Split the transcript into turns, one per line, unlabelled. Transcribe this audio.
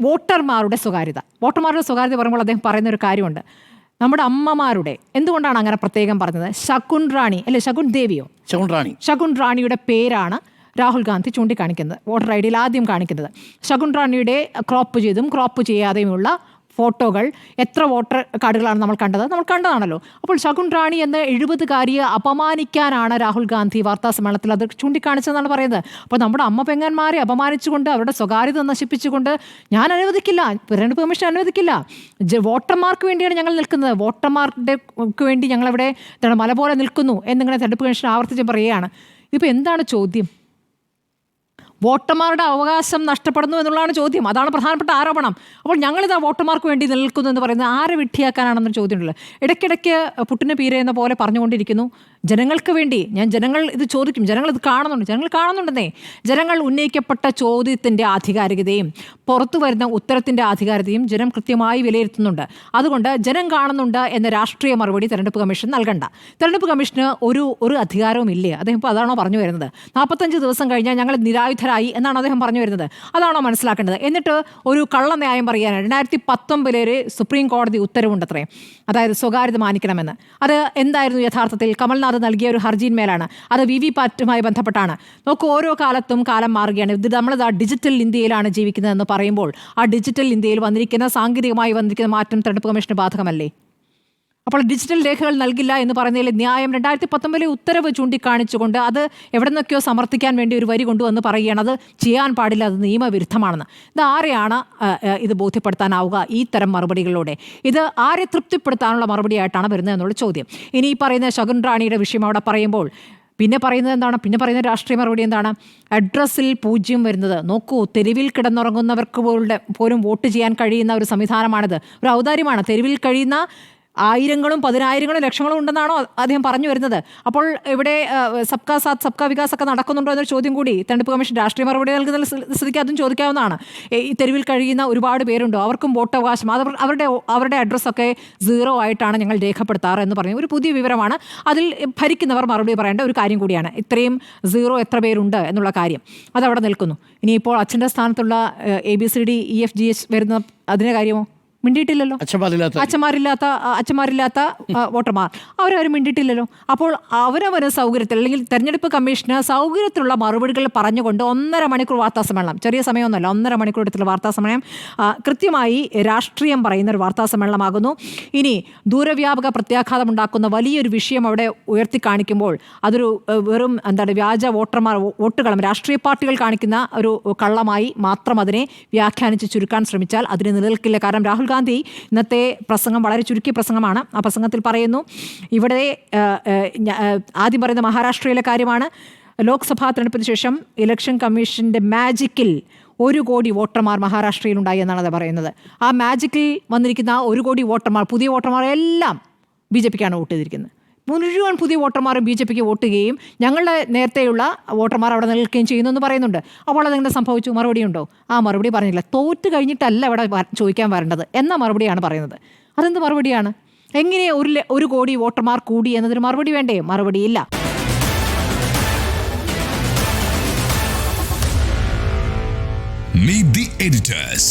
വോട്ടർമാരുടെ സ്വകാര്യത പറയുമ്പോൾ അദ്ദേഹം പറയുന്ന ഒരു കാര്യമുണ്ട്. നമ്മുടെ അമ്മമാരുടെ എന്തുകൊണ്ടാണ് അങ്ങനെ പ്രത്യേകം പറഞ്ഞത്? ശകുൻ റാണിയുടെ പേരാണ് രാഹുൽ ഗാന്ധി ചൂണ്ടിക്കാണിക്കുന്നത്, വോട്ടർ ഐ ഡിയിൽ ആദ്യം കാണിക്കുന്നത്. ശകുൻ റാണിയുടെ ക്രോപ്പ് ചെയ്തും ക്രോപ്പ് ചെയ്യാതെയുമുള്ള ഫോട്ടോകൾ എത്ര വോട്ടർ കാർഡുകളാണ് നമ്മൾ കണ്ടതാണല്ലോ. അപ്പോൾ ശകുൻ റാണി എന്ന 70-കാരിയെ അപമാനിക്കാനാണ് രാഹുൽ ഗാന്ധി വാർത്താ സമ്മേളനത്തിൽ അത് ചൂണ്ടിക്കാണിച്ചതെന്നാണ് പറയുന്നത്. അപ്പോൾ നമ്മുടെ അമ്മ പെങ്ങന്മാരെ അപമാനിച്ചുകൊണ്ട് അവരുടെ സ്വകാര്യത നശിപ്പിച്ചുകൊണ്ട് ഞാൻ അനുവദിക്കില്ല, തിരഞ്ഞെടുപ്പ് കമ്മീഷൻ അനുവദിക്കില്ല, വോട്ടർമാർക്ക് വേണ്ടിയാണ് ഞങ്ങൾ നിൽക്കുന്നത്, വോട്ടർമാർക്ക് വേണ്ടി ഞങ്ങളവിടെ മല പോലെ നിൽക്കുന്നു എന്നിങ്ങനെ തിരഞ്ഞെടുപ്പ് കമ്മീഷൻ ആവർത്തിച്ച് പറയുകയാണ്. ഇപ്പോൾ എന്താണ് ചോദ്യം? വോട്ടർമാരുടെ അവകാശം നഷ്ടപ്പെടുന്നു എന്നുള്ളതാണ് ചോദ്യം. അതാണ് പ്രധാനപ്പെട്ട ആരോപണം. അപ്പോൾ ഞങ്ങളിതാ വോട്ടർമാർക്ക് വേണ്ടി നിൽക്കുന്നു എന്ന് പറയുന്നത് ആരെ വിഡ്ഢിയാക്കാനാണെന്നൊരു ചോദ്യമുണ്ടല്ലോ. ഇടയ്ക്കിടയ്ക്ക് പുട്ടിന് പീര എന്ന പോലെ പറഞ്ഞുകൊണ്ടിരിക്കുന്നു ജനങ്ങൾക്ക് വേണ്ടി. ജനങ്ങൾ ഇത് ചോദിക്കും, ജനങ്ങൾ ഇത് കാണുന്നുണ്ടെന്നേ. ജനങ്ങൾ ഉന്നയിക്കപ്പെട്ട ചോദ്യത്തിൻ്റെ ആധികാരികതയും പുറത്തു വരുന്ന ഉത്തരത്തിൻ്റെ ആധികാരികതയും ജനം കൃത്യമായി വിലയിരുത്തുന്നുണ്ട്. അതുകൊണ്ട് ജനം കാണുന്നുണ്ട് എന്ന രാഷ്ട്രീയ മറുപടി തെരഞ്ഞെടുപ്പ് കമ്മീഷൻ നൽകണ്ട. തെരഞ്ഞെടുപ്പ് കമ്മീഷന് ഒരു അധികാരവും ഇല്ലേ? അദ്ദേഹം ഇപ്പോൾ അതാണോ പറഞ്ഞു വരുന്നത്? 45 ദിവസം കഴിഞ്ഞാൽ ഞങ്ങൾ നിരായുധരായി എന്നാണ് അദ്ദേഹം പറഞ്ഞു വരുന്നത്. അതാണോ മനസ്സിലാക്കേണ്ടത്? എന്നിട്ട് ഒരു കള്ളന്യായം പറയാനാണ് 2019 സുപ്രീം കോടതി ഉത്തരവുണ്ടത്രേ, അതായത് സ്വകാര്യത മാനിക്കണമെന്ന്. അത് എന്തായിരുന്നു യഥാർത്ഥത്തിൽ? കമൽനാഥ് നൽകിയ ഒരു ഹർജിന്മേലാണ്. അത് VVPAT-മായി ബന്ധപ്പെട്ടാണ്. നോക്കൂ, ഓരോ കാലത്തും കാലം മാറുകയാണ്. ഇത് നമ്മളിത് ഡിജിറ്റൽ ഇന്ത്യയിലാണ് ജീവിക്കുന്നതെന്ന് പറയുമ്പോൾ ആ ഡിജിറ്റൽ ഇന്ത്യയിൽ സാങ്കേതികമായി വന്നിരിക്കുന്ന മാറ്റം തെരഞ്ഞെടുപ്പ് കമ്മീഷന് ബാധകമല്ലേ? അപ്പോൾ ഡിജിറ്റൽ രേഖകൾ നൽകില്ല എന്ന് പറയുന്നതിൽ ന്യായം 2019 ഉത്തരവ് ചൂണ്ടിക്കാണിച്ചുകൊണ്ട് അത് എവിടെ നിന്നൊക്കെയോ സമർത്ഥിക്കാൻ വേണ്ടി ഒരു വരി കൊണ്ടുവന്ന് പറയുകയാണ് അത് ചെയ്യാൻ പാടില്ല, അത് നിയമവിരുദ്ധമാണെന്ന്. ഇത് ആരെയാണ് ഇത് ബോധ്യപ്പെടുത്താനാവുക ഈ തരം മറുപടികളിലൂടെ? ഇത് ആരെ തൃപ്തിപ്പെടുത്താനുള്ള മറുപടിയായിട്ടാണ് വരുന്നത് എന്നുള്ള ചോദ്യം. ഇനി ഈ പറയുന്ന ശകുൻ റാണിയുടെ വിഷയം അവിടെ പറയുമ്പോൾ പിന്നെ പറയുന്ന രാഷ്ട്രീയ മറുപടി എന്താണ്? അഡ്രസ്സിൽ 0 വരുന്നത്. നോക്കൂ, തെരുവിൽ കിടന്നുറങ്ങുന്നവർക്ക് പോലും വോട്ട് ചെയ്യാൻ കഴിയുന്ന ഒരു സംവിധാനമാണിത്. ഒരു ഔദാര്യമാണ്. തെരുവിൽ കഴിയുന്ന ആയിരങ്ങളും പതിനായിരങ്ങളും ലക്ഷങ്ങളും ഉണ്ടെന്നാണോ അദ്ദേഹം പറഞ്ഞു വരുന്നത്? അപ്പോൾ ഇവിടെ സബ്കാ സാത്ത് സബ്കാ വികാസ് ഒക്കെ നടക്കുന്നുണ്ടോ എന്നൊരു ചോദ്യം കൂടി തെരഞ്ഞെടുപ്പ് കമ്മീഷൻ രാഷ്ട്രീയ മറുപടി നൽകുന്ന സ്ഥിതിക്ക് അതും ചോദിക്കാവുന്നതാണ്. ഈ തെരുവിൽ കഴിയുന്ന ഒരുപാട് പേരുണ്ടോ? അവർക്കും വോട്ടവകാശം, അവരുടെ അഡ്രസ്സൊക്കെ 0 ആയിട്ടാണ് ഞങ്ങൾ രേഖപ്പെടുത്താറ് എന്ന് പറഞ്ഞു. ഒരു പുതിയ വിവരമാണ്. അതിൽ ഭരിക്കുന്നവർ മറുപടി പറയേണ്ട ഒരു കാര്യം കൂടിയാണ്. ഇത്രയും 0 എത്ര പേരുണ്ട് എന്നുള്ള കാര്യം അതവിടെ നിൽക്കുന്നു. ഇനിയിപ്പോൾ അച്ഛൻ്റെ സ്ഥാനത്തുള്ള ABCD EFGH വരുന്ന അതിൻ്റെ കാര്യമോ? മിണ്ടിയിട്ടില്ലല്ലോ. അച്ഛന്മാരില്ലാത്ത വോട്ടർമാർ അവരവരും മിണ്ടിയിട്ടില്ലല്ലോ. അപ്പോൾ അവരവന് സൗകര്യത്തിൽ അല്ലെങ്കിൽ തെരഞ്ഞെടുപ്പ് കമ്മീഷന് സൗകര്യത്തിലുള്ള മറുപടികൾ പറഞ്ഞുകൊണ്ട് 1.5 മണിക്കൂർ വാർത്താ സമ്മേളനം, ചെറിയ സമയമൊന്നുമല്ല, 1.5 മണിക്കൂർ എടുത്തുള്ള വാർത്താ സമ്മേളനം കൃത്യമായി രാഷ്ട്രീയം പറയുന്ന ഒരു വാർത്താ സമ്മേളനമാകുന്നു. ഇനി ദൂരവ്യാപക പ്രത്യാഘാതം ഉണ്ടാക്കുന്ന വലിയൊരു വിഷയം അവിടെ ഉയർത്തിക്കാണിക്കുമ്പോൾ അതൊരു വെറും വ്യാജ വോട്ടുകളും രാഷ്ട്രീയ പാർട്ടികൾ കാണിക്കുന്ന ഒരു കള്ളമായി മാത്രം അതിനെ വ്യാഖ്യാനിച്ച് ചുരുക്കാൻ ശ്രമിച്ചാൽ അതിന് നിലനിൽക്കില്ല. കാരണം രാഹുൽ ഗാന്ധി ഇന്നത്തെ പ്രസംഗം വളരെ ചുരുക്കിയ പ്രസംഗമാണ്. ആ പ്രസംഗത്തിൽ പറയുന്നു, ഇവിടെ ആദ്യം പറയുന്ന മഹാരാഷ്ട്രയിലെ കാര്യമാണ്. ലോക്സഭാ തെരഞ്ഞെടുപ്പിന് ശേഷം ഇലക്ഷൻ കമ്മീഷൻ്റെ മാജിക്കിൽ 1 കോടി വോട്ടർമാർ മഹാരാഷ്ട്രയിലുണ്ടായി എന്നാണ് അത് പറയുന്നത്. ആ മാജിക്കിൽ വന്നിരിക്കുന്ന 1 കോടി വോട്ടർമാർ, പുതിയ വോട്ടർമാർ എല്ലാം BJPക്കാണ് വോട്ട് ചെയ്തിരിക്കുന്നത്. മുഴുവൻ പുതിയ വോട്ടർമാരും BJPക്ക് വോട്ട് ചെയ്യുകയും ഞങ്ങളുടെ നേരത്തെയുള്ള വോട്ടർമാർ അവിടെ നിൽക്കുകയും ചെയ്യുന്നു എന്ന് പറയുന്നുണ്ട്. അപ്പോൾ അതെങ്ങനെ സംഭവിച്ചു? മറുപടിയുണ്ടോ? ആ മറുപടി പറഞ്ഞില്ല. തോറ്റ് കഴിഞ്ഞിട്ടല്ല ഇവിടെ ചോദിക്കാൻ വരേണ്ടത് എന്ന മറുപടിയാണ് പറയുന്നത്. അതെന്ത് മറുപടിയാണ്? എങ്ങനെ 1 കോടി വോട്ടർമാർ കൂടി എന്നതിന് മറുപടി വേണ്ടേ? മറുപടിയില്ല.
Meet the editors.